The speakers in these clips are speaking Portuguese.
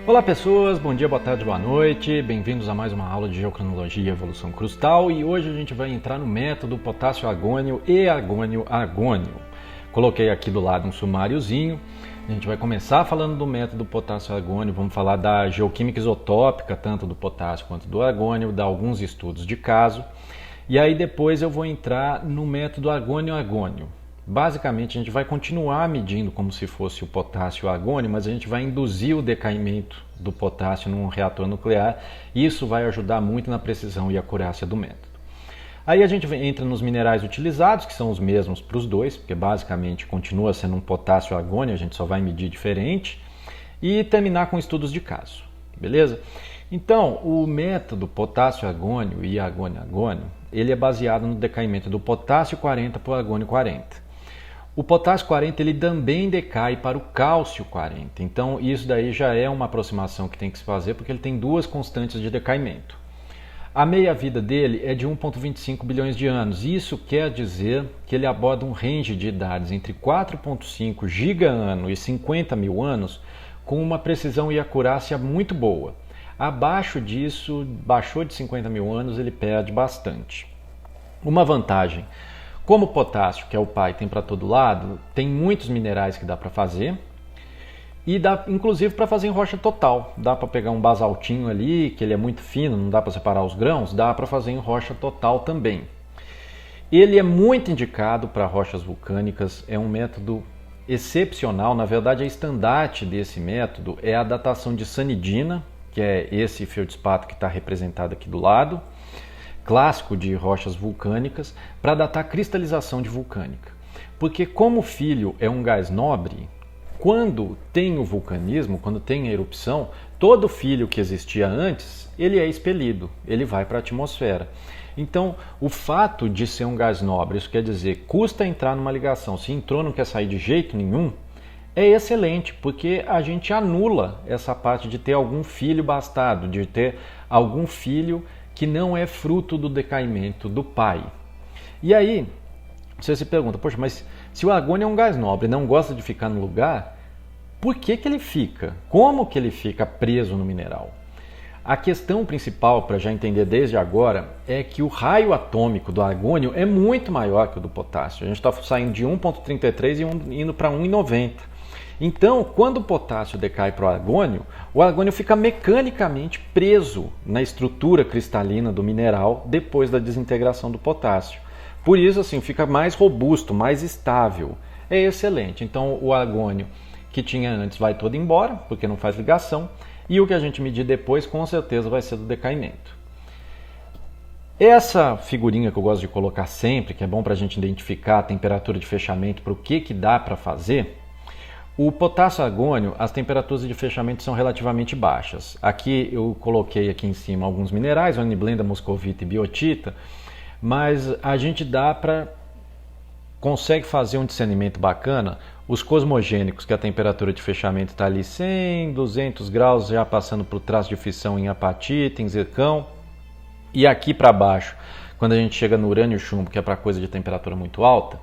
Olá pessoas, bom dia, boa tarde, boa noite, bem-vindos a mais uma aula de geocronologia e evolução crustal e hoje a gente vai entrar no método potássio-argônio e argônio-argônio. Coloquei aqui do lado um sumáriozinho, a gente vai começar falando do método potássio-argônio, vamos falar da geoquímica isotópica, tanto do potássio quanto do argônio, dar alguns estudos de caso e aí depois eu vou entrar no método argônio-argônio. Basicamente, a gente vai continuar medindo como se fosse o potássio e o argônio, mas a gente vai induzir o decaimento do potássio num reator nuclear e isso vai ajudar muito na precisão e acurácia do método. Aí a gente entra nos minerais utilizados, que são os mesmos para os dois, porque basicamente continua sendo um potássio e argônio, a gente só vai medir diferente, e terminar com estudos de caso, beleza? Então, o método potássio-argônio e argônio-argônio, ele é baseado no decaimento do potássio 40 para o argônio 40. O potássio 40 ele também decai para o cálcio 40, então isso daí já é uma aproximação que tem que se fazer porque ele tem duas constantes de decaimento. A meia-vida dele é de 1,25 bilhões de anos, isso quer dizer que ele aborda um range de idades entre 4,5 giga-ano e 50 mil anos com uma precisão e acurácia muito boa. Abaixo disso, baixou de 50 mil anos, ele perde bastante. Uma vantagem, como o potássio, que é o pai, tem para todo lado, tem muitos minerais que dá para fazer e dá inclusive para fazer em rocha total. Dá para pegar um basaltinho ali, que ele é muito fino, não dá para separar os grãos, dá para fazer em rocha total também. Ele é muito indicado para rochas vulcânicas, é um método excepcional, na verdade a estandarte desse método é a datação de sanidina, que é esse feldspato que está representado aqui do lado, clássico de rochas vulcânicas, para datar cristalização de vulcânica. Porque como o filho é um gás nobre, quando tem o vulcanismo, quando tem a erupção, todo filho que existia antes, ele é expelido, ele vai para a atmosfera. Então, o fato de ser um gás nobre, isso quer dizer, custa entrar numa ligação, se entrou não quer sair de jeito nenhum, é excelente, porque a gente anula essa parte de ter algum filho bastardo, de ter algum filho que não é fruto do decaimento do pai. E aí, você se pergunta, poxa, mas se o argônio é um gás nobre e não gosta de ficar no lugar, por que ele fica? Como que ele fica preso no mineral? A questão principal, para já entender desde agora, é que o raio atômico do argônio é muito maior que o do potássio. A gente está saindo de 1,33 e indo para 1,90. Então, quando o potássio decai para o argônio fica mecanicamente preso na estrutura cristalina do mineral depois da desintegração do potássio. Por isso, assim, fica mais robusto, mais estável. É excelente. Então, o argônio que tinha antes vai todo embora, porque não faz ligação, e o que a gente medir depois, com certeza, vai ser do decaimento. Essa figurinha que eu gosto de colocar sempre, que é bom para a gente identificar a temperatura de fechamento para o que dá para fazer. O potássio-argônio, as temperaturas de fechamento são relativamente baixas. Aqui eu coloquei aqui em cima alguns minerais, hornblenda, moscovita e biotita, mas a gente consegue fazer um discernimento bacana. Os cosmogênicos, que a temperatura de fechamento está ali 100, 200 graus, já passando por traço de fissão em apatita, em zircão. E aqui para baixo, quando a gente chega no urânio e chumbo, que é para coisa de temperatura muito alta,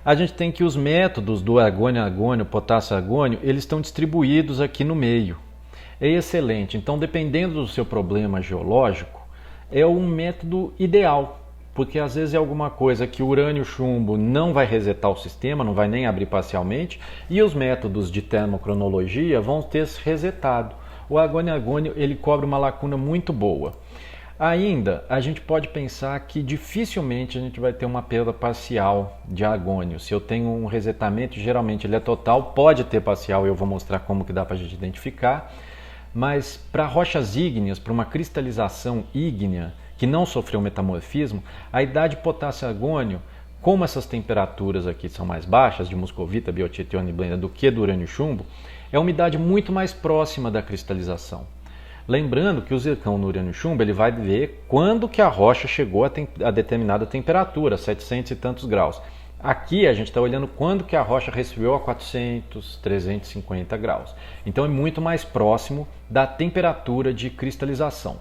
a gente tem que os métodos do argônio-argônio, potássio-argônio, eles estão distribuídos aqui no meio. É excelente. Então, dependendo do seu problema geológico, é um método ideal, porque às vezes é alguma coisa que o urânio-chumbo não vai resetar o sistema, não vai nem abrir parcialmente, e os métodos de termocronologia vão ter se resetado. O argônio-argônio, ele cobre uma lacuna muito boa. Ainda, a gente pode pensar que dificilmente a gente vai ter uma perda parcial de argônio. Se eu tenho um resetamento, geralmente ele é total, pode ter parcial, eu vou mostrar como que dá para a gente identificar. Mas para rochas ígneas, para uma cristalização ígnea que não sofreu metamorfismo, a idade potássio-argônio, como essas temperaturas aqui são mais baixas, de moscovita, biotita e hornblenda, do que do urânio chumbo, é uma idade muito mais próxima da cristalização. Lembrando que o zircão no urânio chumbo ele vai ver quando que a rocha chegou a determinada temperatura, 700 e tantos graus. Aqui a gente está olhando quando que a rocha resfriou a 400, 350 graus. Então é muito mais próximo da temperatura de cristalização.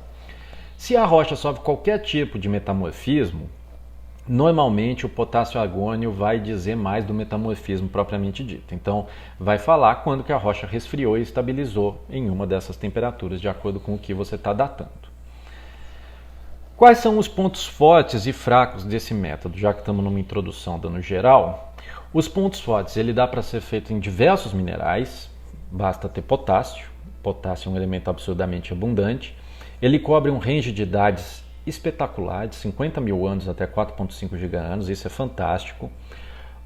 Se a rocha sofre qualquer tipo de metamorfismo, normalmente o potássio argônio vai dizer mais do metamorfismo propriamente dito. Então, vai falar quando que a rocha resfriou e estabilizou em uma dessas temperaturas, de acordo com o que você está datando. Quais são os pontos fortes e fracos desse método, já que estamos numa introdução dando geral? Os pontos fortes, ele dá para ser feito em diversos minerais, basta ter potássio. Potássio é um elemento absurdamente abundante. Ele cobre um range de idades espetacular, de 50 mil anos até 4,5 giga-anos, isso é fantástico.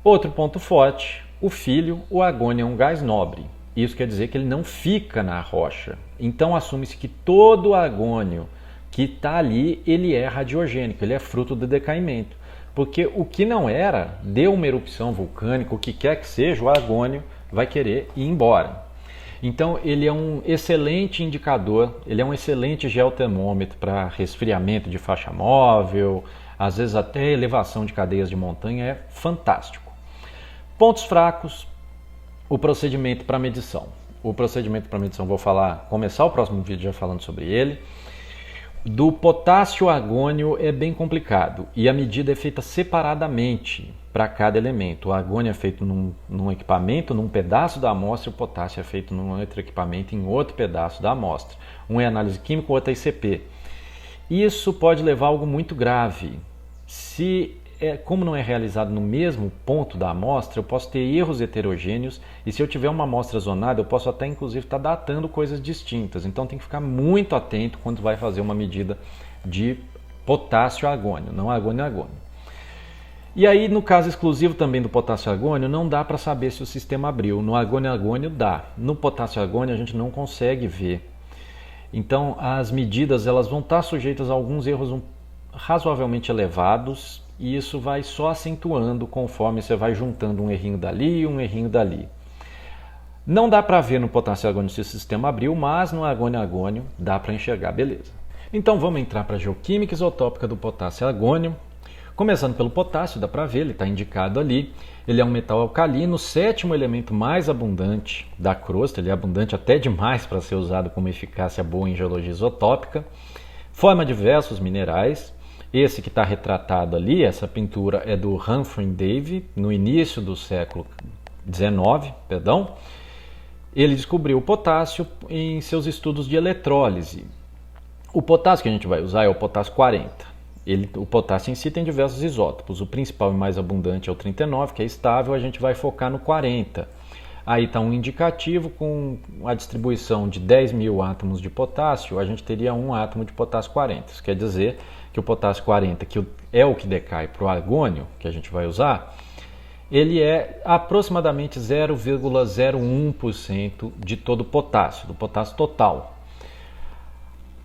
Outro ponto forte, o fílio, o argônio é um gás nobre. Isso quer dizer que ele não fica na rocha. Então assume-se que todo o argônio que está ali, ele é radiogênico, ele é fruto do decaimento. Porque o que não era, deu uma erupção vulcânica, o que quer que seja, o argônio vai querer ir embora. Então ele é um excelente indicador, ele é um excelente geotermômetro para resfriamento de faixa móvel, às vezes até elevação de cadeias de montanha, é fantástico. Pontos fracos, o procedimento para medição. O procedimento para medição, vou começar o próximo vídeo já falando sobre ele. Do potássio argônio é bem complicado e a medida é feita separadamente para cada elemento. O argônio é feito num equipamento, num pedaço da amostra, e o potássio é feito num outro equipamento, em outro pedaço da amostra. Um é análise química, o outro é ICP. Isso pode levar a algo muito grave. Como não é realizado no mesmo ponto da amostra, eu posso ter erros heterogêneos e se eu tiver uma amostra zonada, eu posso até inclusive estar datando coisas distintas. Então tem que ficar muito atento quando vai fazer uma medida de potássio argônio, não argônio. E aí, no caso exclusivo também do potássio argônio, não dá para saber se o sistema abriu. No argônio dá. No potássio argônio a gente não consegue ver. Então as medidas elas vão estar sujeitas a alguns erros razoavelmente elevados, e isso vai só acentuando conforme você vai juntando um errinho dali e um errinho dali. Não dá para ver no potássio argônio se o sistema abriu, mas no argônio dá para enxergar, beleza. Então vamos entrar para a geoquímica isotópica do potássio argônio. Começando pelo potássio, dá para ver, ele está indicado ali. Ele é um metal alcalino, o sétimo elemento mais abundante da crosta, ele é abundante até demais para ser usado com uma eficácia boa em geologia isotópica. Forma diversos minerais. Esse que está retratado ali, essa pintura é do Humphrey Davy, no início do século XIX, Ele descobriu o potássio em seus estudos de eletrólise. O potássio que a gente vai usar é o potássio 40. O potássio em si tem diversos isótopos. O principal e mais abundante é o 39, que é estável, a gente vai focar no 40. Aí está um indicativo com a distribuição de 10 mil átomos de potássio, a gente teria um átomo de potássio 40. Isso quer dizer que o potássio 40, que é o que decai para o argônio, que a gente vai usar, ele é aproximadamente 0,01% de todo o potássio, do potássio total.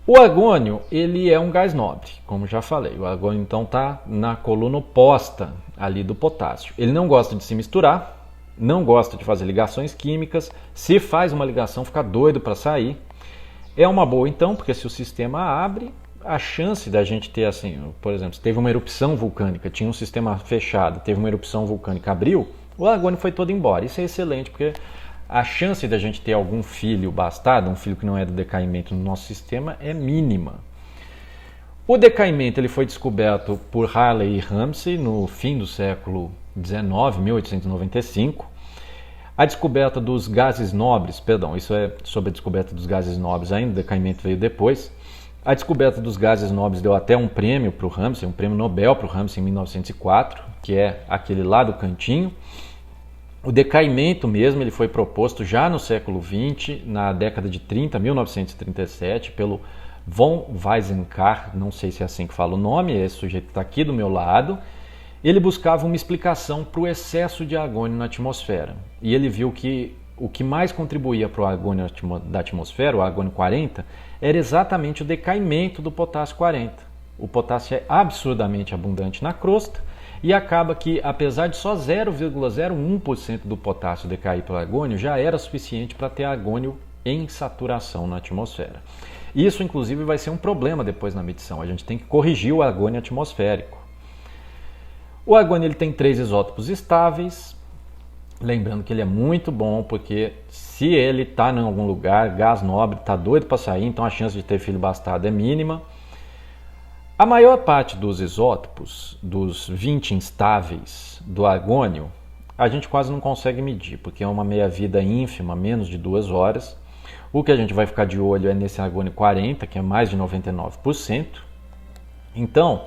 O argônio, ele é um gás nobre, como já falei. O argônio, então, está na coluna oposta ali do potássio. Ele não gosta de se misturar, não gosta de fazer ligações químicas. Se faz uma ligação, fica doido para sair. É uma boa, então, porque se o sistema abre, a chance da gente ter, assim, por exemplo, se teve uma erupção vulcânica, tinha um sistema fechado, teve uma erupção vulcânica, abriu, o argônio foi todo embora. Isso é excelente, porque a chance da gente ter algum filho bastardo, um filho que não é do decaimento no nosso sistema, é mínima. O decaimento ele foi descoberto por Harley e Ramsay no fim do século XIX, 1895. A descoberta dos gases nobres, isso é sobre a descoberta dos gases nobres ainda, o decaimento veio depois. A descoberta dos gases nobres deu até um prêmio para o Ramsay, um prêmio Nobel para o Ramsay em 1904, que é aquele lá do cantinho. O decaimento mesmo ele foi proposto já no século XX, na década de 30, 1937, pelo von Weizsäcker, não sei se é assim que fala o nome, esse sujeito está aqui do meu lado. Ele buscava uma explicação para o excesso de argônio na atmosfera. E ele viu que o que mais contribuía para o argônio da atmosfera, o argônio 40, era exatamente o decaimento do potássio 40. O potássio é absurdamente abundante na crosta e acaba que, apesar de só 0,01% do potássio decair para o argônio, já era suficiente para ter argônio em saturação na atmosfera. Isso, inclusive, vai ser um problema depois na medição. A gente tem que corrigir o argônio atmosférico. O argônio ele tem 3 isótopos estáveis. Lembrando que ele é muito bom, porque se ele está em algum lugar, gás nobre, está doido para sair, então a chance de ter filho bastardo é mínima. A maior parte dos isótopos, dos 20 instáveis do argônio, a gente quase não consegue medir, porque é uma meia-vida ínfima, menos de 2 horas. O que a gente vai ficar de olho é nesse argônio 40, que é mais de 99%. Então,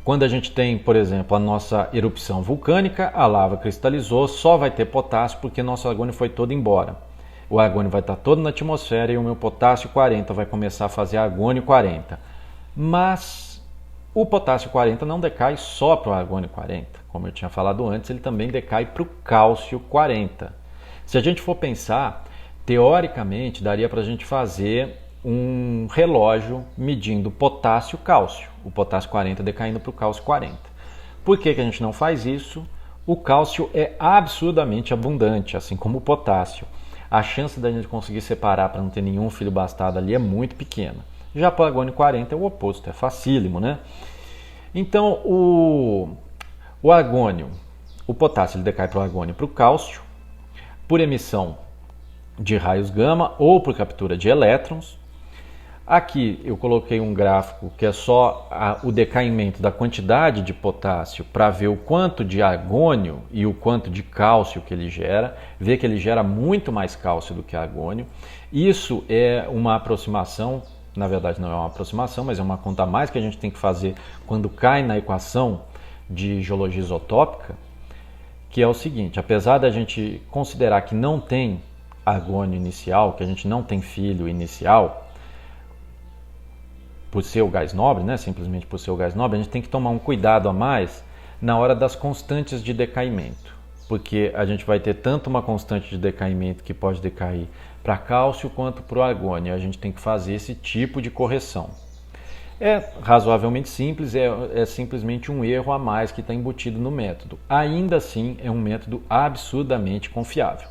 quando a gente tem, por exemplo, a nossa erupção vulcânica, a lava cristalizou, só vai ter potássio porque nosso argônio foi todo embora. O argônio vai estar todo na atmosfera e o meu potássio 40 vai começar a fazer argônio 40. Mas o potássio 40 não decai só para o argônio 40. Como eu tinha falado antes, ele também decai para o cálcio 40. Se a gente for pensar, teoricamente daria para a gente fazer um relógio medindo potássio e cálcio. O potássio 40 decaindo para o cálcio 40. Por que a gente não faz isso? O cálcio é absurdamente abundante, assim como o potássio. A chance da gente conseguir separar para não ter nenhum filho bastardo ali é muito pequena. Já para o argônio 40 é o oposto, é facílimo, né? Então, o argônio, o potássio ele decai para o argônio e para o cálcio, por emissão de raios gama ou por captura de elétrons. Aqui eu coloquei um gráfico que é só o decaimento da quantidade de potássio para ver o quanto de argônio e o quanto de cálcio que ele gera. Vê que ele gera muito mais cálcio do que argônio. Isso é uma aproximação, na verdade não é uma aproximação, mas é uma conta a mais que a gente tem que fazer quando cai na equação de geologia isotópica, que é o seguinte: apesar da gente considerar que não tem argônio inicial, que a gente não tem filho inicial, por ser o gás nobre, né? Simplesmente por ser o gás nobre, a gente tem que tomar um cuidado a mais na hora das constantes de decaimento, porque a gente vai ter tanto uma constante de decaimento que pode decair para cálcio quanto para o argônio. A gente tem que fazer esse tipo de correção. É razoavelmente simples, é simplesmente um erro a mais que está embutido no método. Ainda assim, é um método absurdamente confiável.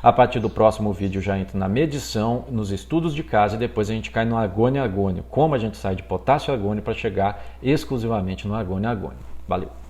A partir do próximo vídeo já entro na medição, nos estudos de caso e depois a gente cai no argônio-argônio. Como a gente sai de potássio-argônio para chegar exclusivamente no argônio-argônio. Valeu!